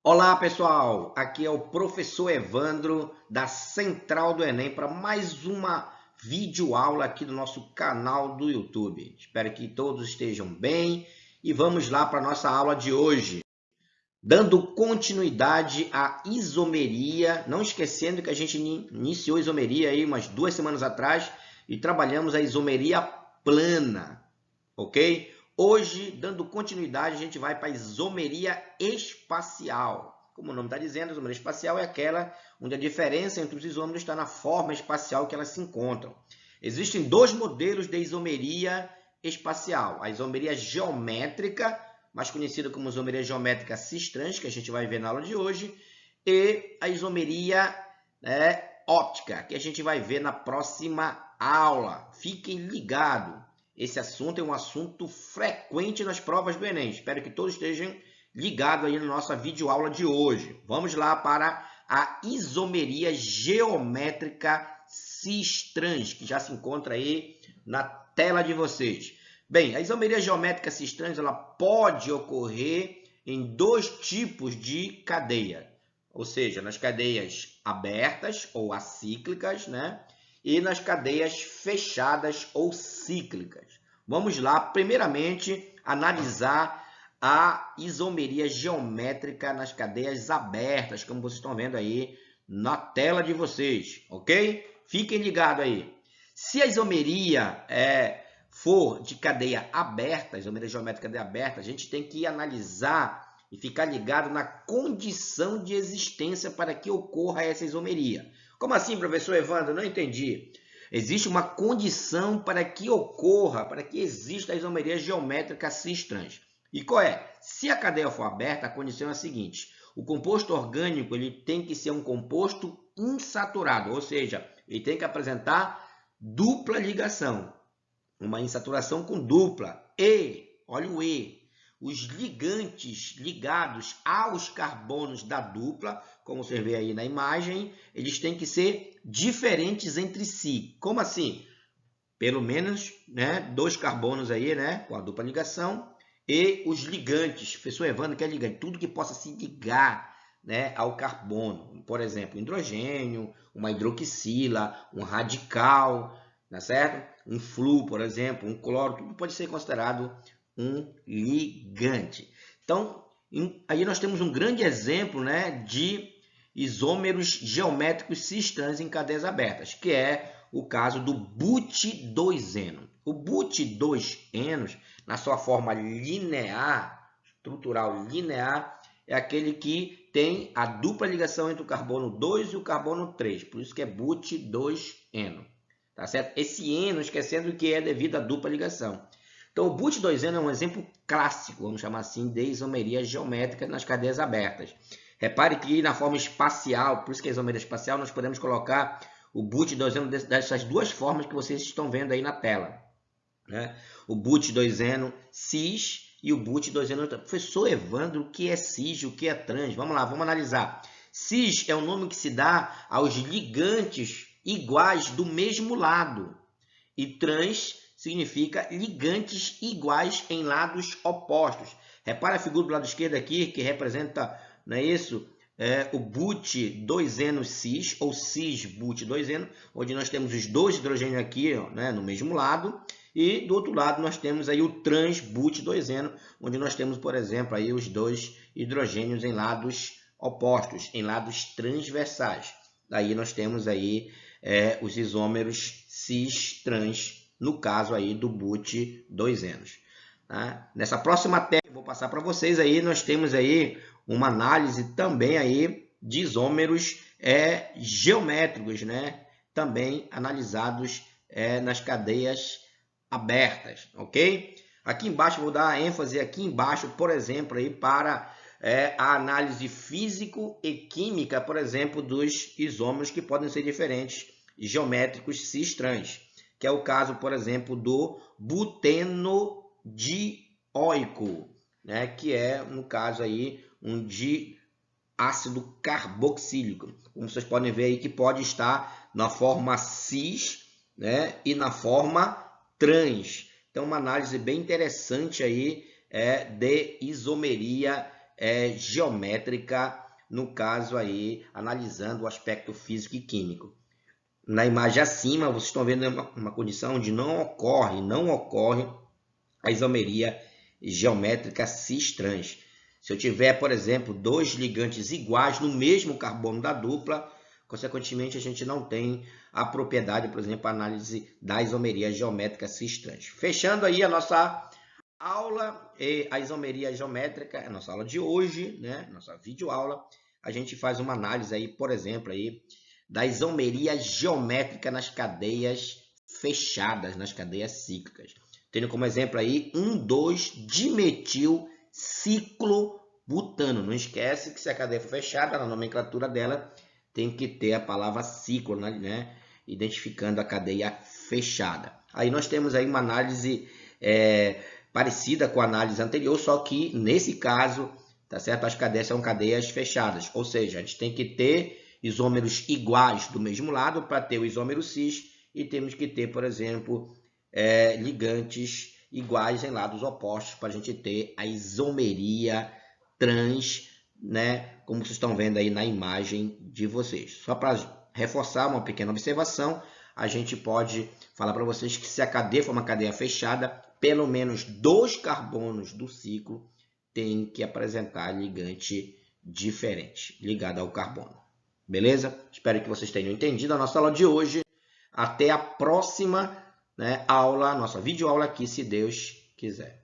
Olá pessoal, aqui é o professor Evandro da Central do Enem para mais uma videoaula aqui do nosso canal do YouTube. Espero que todos estejam bem e vamos lá para a nossa aula de hoje. Dando continuidade à isomeria, não esquecendo que a gente iniciou a isomeria aí umas 2 semanas atrás e trabalhamos a isomeria plana, ok? Hoje, dando continuidade, a gente vai para a isomeria espacial. Como o nome está dizendo, a isomeria espacial é aquela onde a diferença entre os isômeros está na forma espacial que elas se encontram. Existem dois modelos de isomeria espacial. A isomeria geométrica, mais conhecida como isomeria geométrica cis-trans, que a gente vai ver na aula de hoje, e a isomeria óptica, que a gente vai ver na próxima aula. Fiquem ligados. Esse assunto é um assunto frequente nas provas do Enem. Espero que todos estejam ligados aí na nossa videoaula de hoje. Vamos lá para a isomeria geométrica cis-trans, que já se encontra aí na tela de vocês. Bem, a isomeria geométrica cis-trans ela pode ocorrer em dois tipos de cadeia, ou seja, nas cadeias abertas ou acíclicas, né? E nas cadeias fechadas ou cíclicas. Vamos lá, primeiramente, analisar a isomeria geométrica nas cadeias abertas, como vocês estão vendo aí na tela de vocês, ok? Fiquem ligados aí. Se a isomeria for de cadeia aberta, isomeria geométrica de cadeia aberta, a gente tem que analisar e ficar ligado na condição de existência para que ocorra essa isomeria. Como assim, professor Evandro? Não entendi. Existe uma condição para que ocorra, para que exista a isomeria geométrica cis-trans. E qual é? Se a cadeia for aberta, a condição é a seguinte: o composto orgânico ele tem que ser um composto insaturado, ou seja, ele tem que apresentar dupla ligação, uma insaturação com dupla. E, olha o E, os ligantes ligados aos carbonos da dupla, como você vê aí na imagem, eles têm que ser diferentes entre si. Como assim? Pelo menos, né, 2 carbonos aí, né, com a dupla ligação, e os ligantes. Professor Evandro, que é ligante? Tudo que possa se ligar, né, ao carbono. Por exemplo, hidrogênio, uma hidroxila, um radical, tá certo? Um flu, por exemplo, um cloro, tudo pode ser considerado um ligante. Então, aí nós temos um grande exemplo, né, de isômeros geométricos cis-trans em cadeias abertas, que é o caso do but2eno. O but2eno, na sua forma linear, estrutural linear, é aquele que tem a dupla ligação entre o carbono 2 e o carbono 3, por isso que é but2eno. Tá certo? Esse eno, esquecendo que é devido à dupla ligação. Então, o but2eno é um exemplo clássico, vamos chamar assim, de isomeria geométrica nas cadeias abertas. Repare que na forma espacial, por isso que é isomeria espacial, nós podemos colocar o but2eno dessas duas formas que vocês estão vendo aí na tela, né? O but2eno cis e o but2eno trans. Professor Evandro, o que é cis, o que é trans? Vamos lá, vamos analisar. Cis é o nome que se dá aos ligantes iguais do mesmo lado. E trans significa ligantes iguais em lados opostos. Repara a figura do lado esquerdo aqui, que representa, não é isso? O but2eno cis, ou cis-but2eno, onde nós temos os dois hidrogênios aqui, né, no mesmo lado, e do outro lado nós temos aí o trans-but2eno, onde nós temos, por exemplo, aí os dois hidrogênios em lados opostos, em lados transversais. Daí nós temos aí os isômeros cis-trans, no caso aí do but2eno. Tá? Nessa próxima tela eu vou passar para vocês aí, nós temos aí uma análise também aí de isômeros geométricos, né? Também analisados nas cadeias abertas, ok? Aqui embaixo, vou dar ênfase aqui embaixo, por exemplo, aí para a análise físico e química, por exemplo, dos isômeros que podem ser diferentes, geométricos cis-trans, que é o caso, por exemplo, do buteno dioico, né, que é, no caso aí, um diácido carboxílico. Como vocês podem ver aí que pode estar na forma cis, né, e na forma trans. Então, uma análise bem interessante aí de isomeria geométrica, no caso aí, analisando o aspecto físico e químico. Na imagem acima, vocês estão vendo uma condição onde não ocorre a isomeria geométrica cis-trans. Se eu tiver, por exemplo, dois ligantes iguais no mesmo carbono da dupla, consequentemente, a gente não tem a propriedade, por exemplo, a análise da isomeria geométrica cis-trans. Fechando aí a nossa aula, a isomeria geométrica, a nossa aula de hoje, né? Nossa videoaula, a gente faz uma análise aí, por exemplo, aí, da isomeria geométrica nas cadeias fechadas, nas cadeias cíclicas. Tendo como exemplo aí 1,2-dimetilciclobutano. Não esquece que se a cadeia for fechada, na nomenclatura dela, tem que ter a palavra ciclo, né? Identificando a cadeia fechada. Aí nós temos aí uma análise parecida com a análise anterior, só que nesse caso, tá certo? As cadeias são cadeias fechadas, ou seja, a gente tem que ter isômeros iguais do mesmo lado para ter o isômero cis, e temos que ter, por exemplo, ligantes iguais em lados opostos para a gente ter a isomeria trans, né? Como vocês estão vendo aí na imagem de vocês. Só para reforçar uma pequena observação, a gente pode falar para vocês que se a cadeia for uma cadeia fechada, pelo menos 2 carbonos do ciclo tem que apresentar ligante diferente, ligado ao carbono. Beleza? Espero que vocês tenham entendido a nossa aula de hoje. Até a próxima, né, aula, nossa videoaula aqui, se Deus quiser.